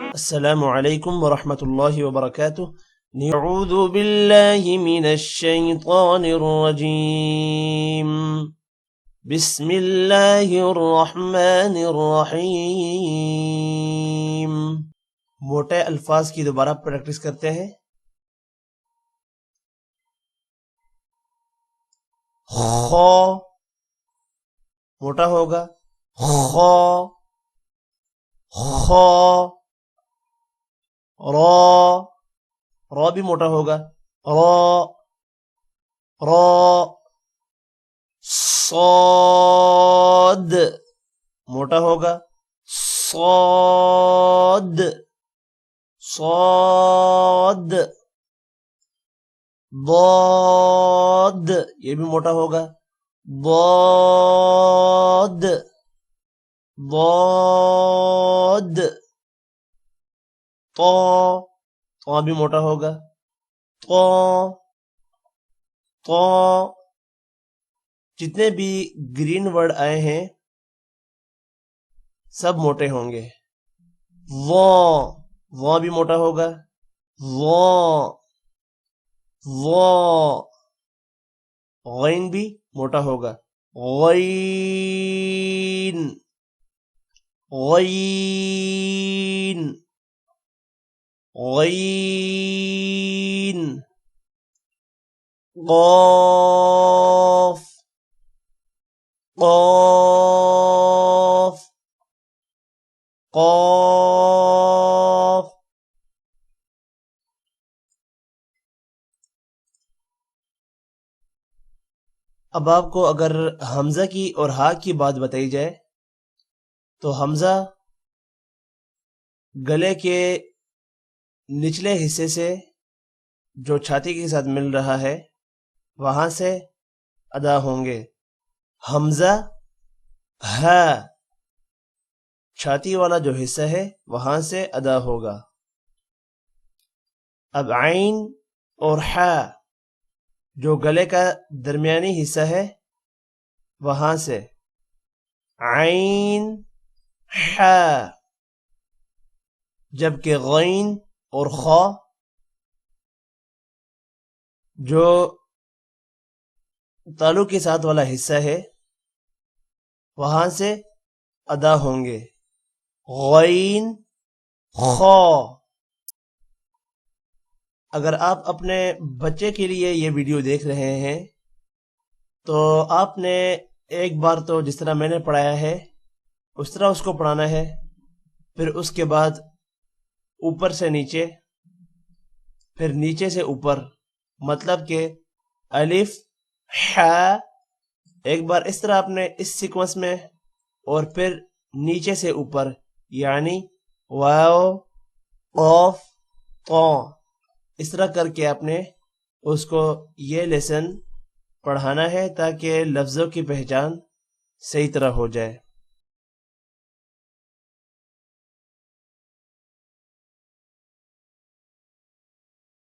السلام علیکم ورحمۃ اللہ وبرکاتہ۔ نعوذ باللہ من الشیطان الرجیم، بسم اللہ الرحمن الرحیم۔ موٹے الفاظ کی دوبارہ پریکٹس کرتے ہیں۔ خو موٹا ہوگا، خو خو۔ را بھی موٹا ہوگا، را۔ صاد موٹا ہوگا، صاد صاد۔ ضاد یہ بھی موٹا ہوگا، ضاد ضاد۔ طا بھی موٹا ہوگا، طا طا۔ جتنے بھی گرین ورڈ آئے ہیں سب موٹے ہوں گے۔ وا بھی موٹا ہوگا، وا۔ غین بھی موٹا ہوگا، غین غین غین۔ قاف قاف قاف۔ اب آپ کو اگر حمزہ کی اور ہا کی بات بتائی جائے تو حمزہ گلے کے نچلے حصے سے جو چھاتی کے ساتھ مل رہا ہے وہاں سے ادا ہوں گے۔ حمزہ ہا چھاتی والا جو حصہ ہے وہاں سے ادا ہوگا۔ اب عین اور ہا جو گلے کا درمیانی حصہ ہے وہاں سے عین ہا، جبکہ غین اور خا جو تالو کے ساتھ والا حصہ ہے وہاں سے ادا ہوں گے، غین خا۔ اگر آپ اپنے بچے کے لیے یہ ویڈیو دیکھ رہے ہیں تو آپ نے ایک بار تو جس طرح میں نے پڑھایا ہے اس طرح اس کو پڑھانا ہے، پھر اس کے بعد اوپر سے نیچے، پھر نیچے سے اوپر، مطلب کہ الف ہا ایک بار اس طرح آپ نے اس سیکوینس میں، اور پھر نیچے سے اوپر یعنی واو قاف طا، اس طرح کر کے آپ نے اس کو یہ لیسن پڑھانا ہے تاکہ لفظوں کی پہچان صحیح طرح ہو جائے۔